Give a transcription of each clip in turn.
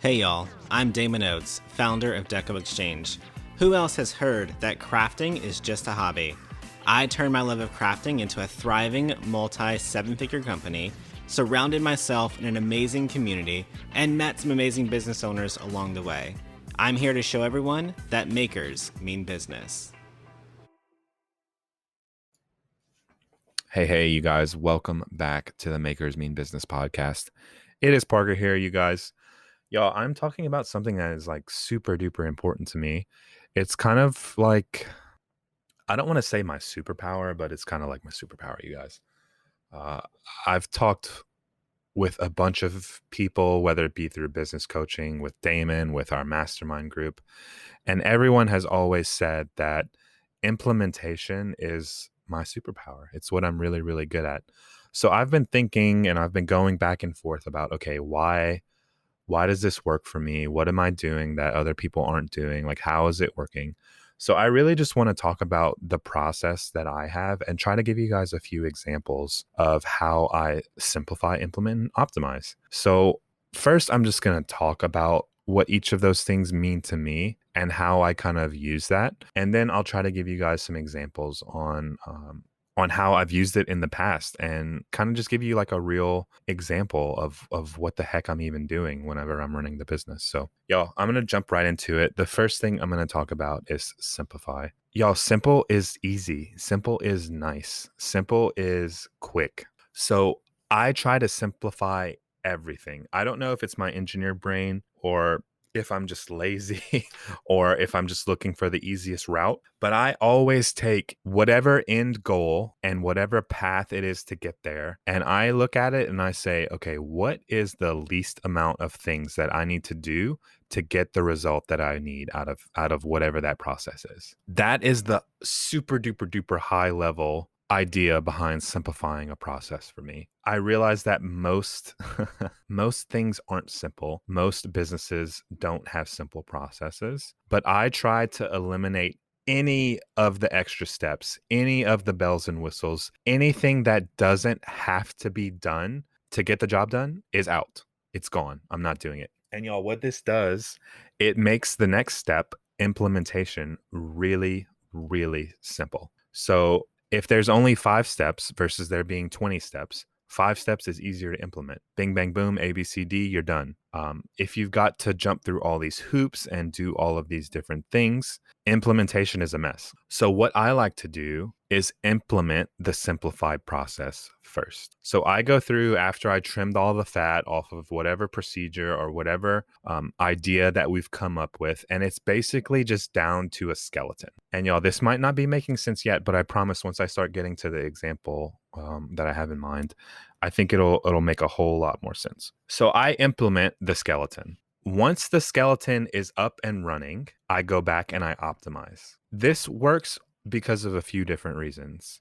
Hey y'all, I'm Damon Oates, founder of Deco Exchange. Who else has heard that crafting is just a hobby? I turned my love of crafting into a thriving multi-seven-figure company, surrounded myself in an amazing community, and met some amazing business owners along the way. I'm here to show everyone that makers mean business. Hey, you guys. Welcome back to the Makers Mean Business podcast. It is Parker here, you guys. Y'all, I'm talking about something that is like super duper important to me. It's kind of like, I don't want to say my superpower, but it's kind of like my superpower, you guys. Uh, I've talked with a bunch of people, whether it be through business coaching, with Damon, with our mastermind group, and everyone has always said that implementation is my superpower. It's what I'm really, really good at. So I've been thinking and I've been going back and forth about, okay, why does this work for me? What am I doing that other people aren't doing? Like, how is it working? So I really just want to talk about the process that I have and try to give you guys a few examples of how I simplify, implement, and optimize. So first, I'm just going to talk about what each of those things mean to me and how I kind of use that. And then I'll try to give you guys some examples on how I've used it in the past and kind of just give you like a real example of what the heck I'm even doing whenever I'm running the business. So, y'all, I'm going to jump right into it. The first thing I'm going to talk about is simplify. Y'all, simple is easy. Simple is nice. Simple is quick. So, I try to simplify everything. I don't know if it's my engineer brain or if I'm just lazy or if I'm just looking for the easiest route, but I always take whatever end goal and whatever path it is to get there. And I look at it and I say, okay, what is the least amount of things that I need to do to get the result that I need out of whatever that process is? That is the super duper duper high level idea behind simplifying a process for me. I realize that most most things aren't simple. Most businesses don't have simple processes, but I try to eliminate any of the extra steps, any of the bells and whistles, anything that doesn't have to be done to get the job done is out. It's gone. I'm not doing it. And y'all, what this does, it makes the next step, implementation, really, really simple. So if there's only 5 steps versus there being 20 steps, 5 steps is easier to implement. Bing, bang, boom, A, B, C, D, you're done. If you've got to jump through all these hoops and do all of these different things, implementation is a mess. So what I like to do is implement the simplified process first. So I go through after I trimmed all the fat off of whatever procedure or whatever idea that we've come up with. And it's basically just down to a skeleton. And y'all, this might not be making sense yet, but I promise once I start getting to the example that I have in mind, I think it'll make a whole lot more sense. So I implement the skeleton. Once the skeleton is up and running, I go back and I optimize. This works because of a few different reasons.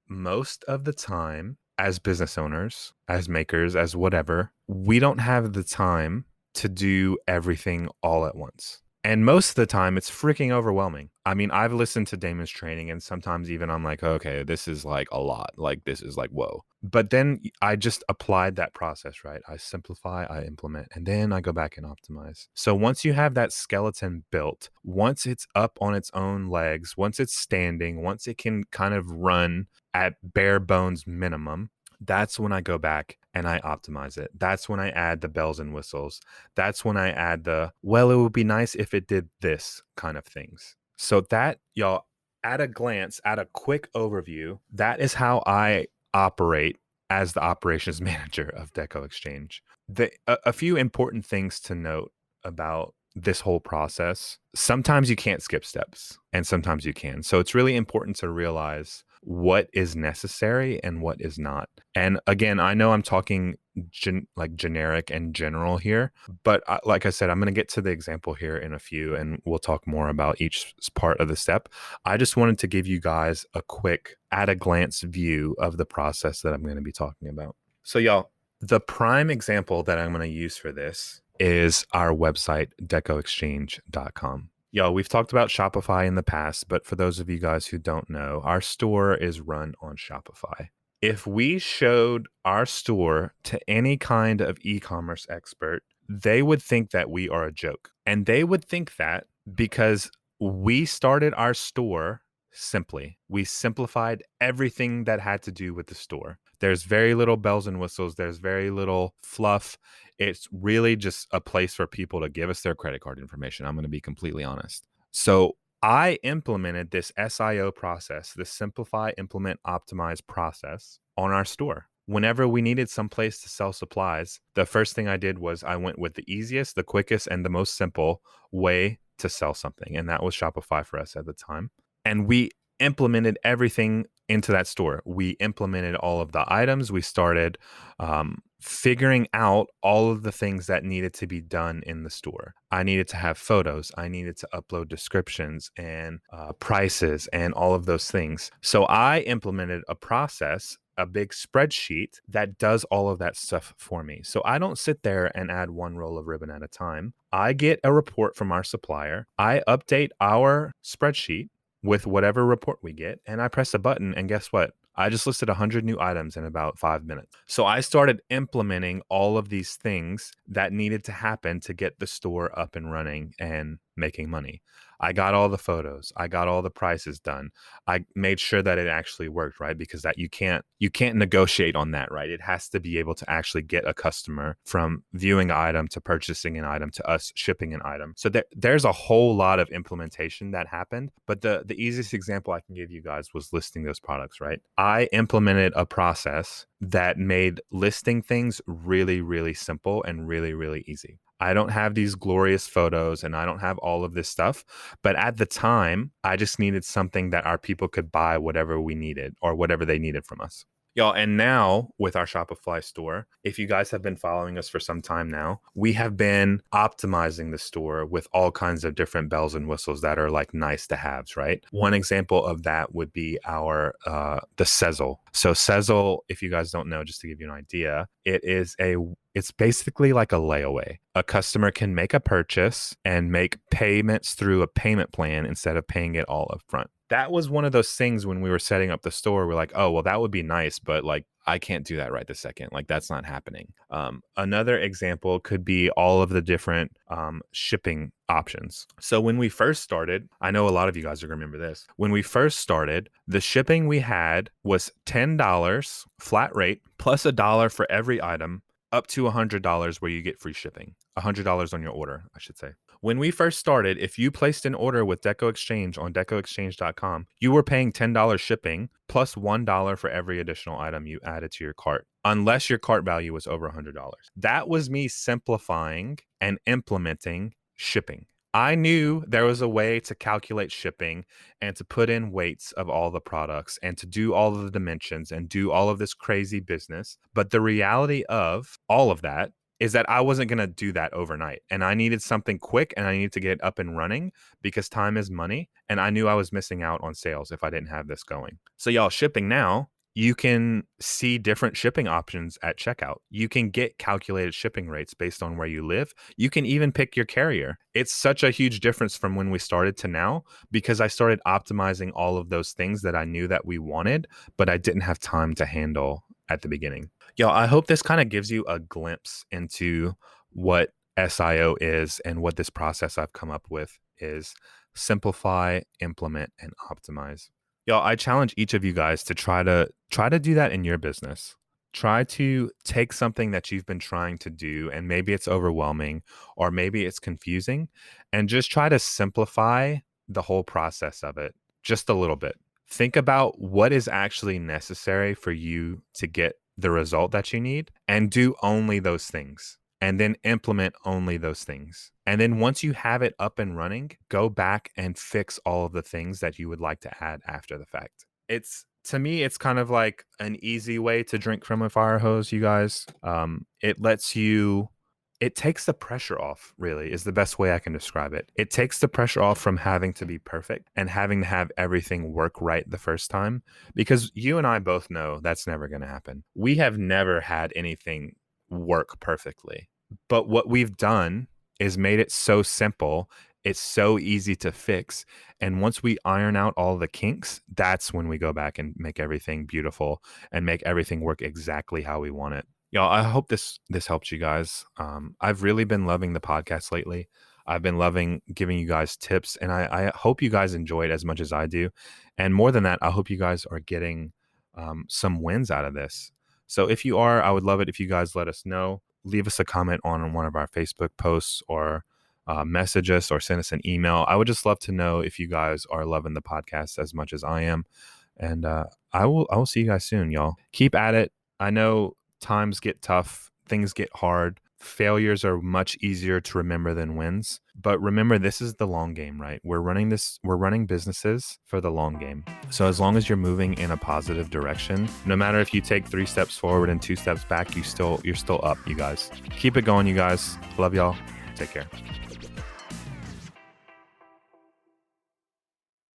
Most of the time, as business owners, as makers, as whatever, we don't have the time to do everything all at once. And most of the time, it's freaking overwhelming. I mean, I've listened to Damon's training, and sometimes even I'm like, okay, this is like a lot. Like, this is like, whoa. But then I just applied that process, right? I simplify, I implement, and then I go back and optimize. So once you have that skeleton built, once it's up on its own legs, once it's standing, once it can kind of run at bare bones minimum, that's when I go back and I optimize it. That's when I add the bells and whistles. That's when I add the, well, it would be nice if it did this kind of things. So that, y'all, at a glance, at a quick overview, that is how I operate as the operations manager of Deco Exchange. A few important things to note about this whole process. Sometimes you can't skip steps and sometimes you can. So it's really important to realize what is necessary and what is not. And again, I know I'm talking like generic and general here, but like I said, I'm going to get to the example here in a few and we'll talk more about each part of the step. I just wanted to give you guys a quick at a glance view of the process that I'm going to be talking about. So y'all, the prime example that I'm going to use for this is our website, decoexchange.com. Y'all, we've talked about Shopify in the past, but for those of you guys who don't know, our store is run on Shopify. If we showed our store to any kind of e-commerce expert, they would think that we are a joke. And they would think that because we started our store simply. We simplified everything that had to do with the store. There's very little bells and whistles. There's very little fluff. It's really just a place for people to give us their credit card information. I'm going to be completely honest. So I implemented this SIO process, this simplify, implement, optimize process on our store. Whenever we needed some place to sell supplies, the first thing I did was I went with the easiest, the quickest, and the most simple way to sell something. And that was Shopify for us at the time. And we implemented everything into that store. We implemented all of the items. We started figuring out all of the things that needed to be done in the store. I needed to have photos. I needed to upload descriptions and prices and all of those things. So I implemented a process, a big spreadsheet that does all of that stuff for me. So I don't sit there and add one roll of ribbon at a time. I get a report from our supplier. I update our spreadsheet with whatever report we get, and I press a button, and guess what? I just listed 100 new items in about 5 minutes. So I started implementing all of these things that needed to happen to get the store up and running and making money. I got all the photos. I got all the prices done. I made sure that it actually worked, right? Because that you can't negotiate on that, right? It has to be able to actually get a customer from viewing an item to purchasing an item to us shipping an item. So there's a whole lot of implementation that happened. But the easiest example I can give you guys was listing those products, right? I implemented a process that made listing things really, really simple and really, really easy. I don't have these glorious photos and I don't have all of this stuff. But at the time, I just needed something that our people could buy whatever we needed or whatever they needed from us. Y'all, and now with our Shopify store, if you guys have been following us for some time now, we have been optimizing the store with all kinds of different bells and whistles that are like nice to haves, right? One example of that would be our the Sezzle. So Sezzle, if you guys don't know, just to give you an idea, it's basically like a layaway. A customer can make a purchase and make payments through a payment plan instead of paying it all up front. That was one of those things when we were setting up the store. We're like, oh, well, that would be nice, but like, I can't do that right this second. Like, that's not happening. Another example could be all of the different shipping options. So when we first started, I know a lot of you guys are going to remember this. When we first started, the shipping we had was $10 flat rate plus $1 for every item, up to $100 where you get free shipping. $100 on your order, I should say. When we first started, if you placed an order with Deco Exchange on decoexchange.com, you were paying $10 shipping plus $1 for every additional item you added to your cart, unless your cart value was over $100. That was me simplifying and implementing shipping. I knew there was a way to calculate shipping and to put in weights of all the products and to do all of the dimensions and do all of this crazy business. But the reality of all of that is that I wasn't going to do that overnight. And I needed something quick and I needed to get it up and running because time is money. And I knew I was missing out on sales if I didn't have this going. So y'all, shipping now, you can see different shipping options at checkout. You can get calculated shipping rates based on where you live. You can even pick your carrier. It's such a huge difference from when we started to now because I started optimizing all of those things that I knew that we wanted, but I didn't have time to handle at the beginning. Yo, I hope this kind of gives you a glimpse into what SIO is and what this process I've come up with is. Simplify, implement, and optimize. Yo, I challenge each of you guys to try to do that in your business. Try to take something that you've been trying to do and maybe it's overwhelming or maybe it's confusing and just try to simplify the whole process of it just a little bit. Think about what is actually necessary for you to get the result that you need and do only those things and then implement only those things. And then once you have it up and running, go back and fix all of the things that you would like to add after the fact. To me, it's kind of like an easy way to drink from a fire hose, you guys. It takes the pressure off, really, is the best way I can describe it. It takes the pressure off from having to be perfect and having to have everything work right the first time, because you and I both know that's never going to happen. We have never had anything work perfectly. But what we've done is made it so simple. It's so easy to fix. And once we iron out all the kinks, that's when we go back and make everything beautiful and make everything work exactly how we want it. Y'all, I hope this helps you guys. I've really been loving the podcast lately. I've been loving giving you guys tips, and I hope you guys enjoy it as much as I do. And more than that, I hope you guys are getting some wins out of this. So if you are, I would love it if you guys let us know. Leave us a comment on one of our Facebook posts, or message us, or send us an email. I would just love to know if you guys are loving the podcast as much as I am. And I will see you guys soon, y'all. Keep at it. I know times get tough, things get hard. Failures are much easier to remember than wins. But remember, this is the long game, right? We're running businesses for the long game. So as long as you're moving in a positive direction, no matter if you take 3 steps forward and 2 steps back, you're still up, you guys. Keep it going, you guys. Love y'all. Take care.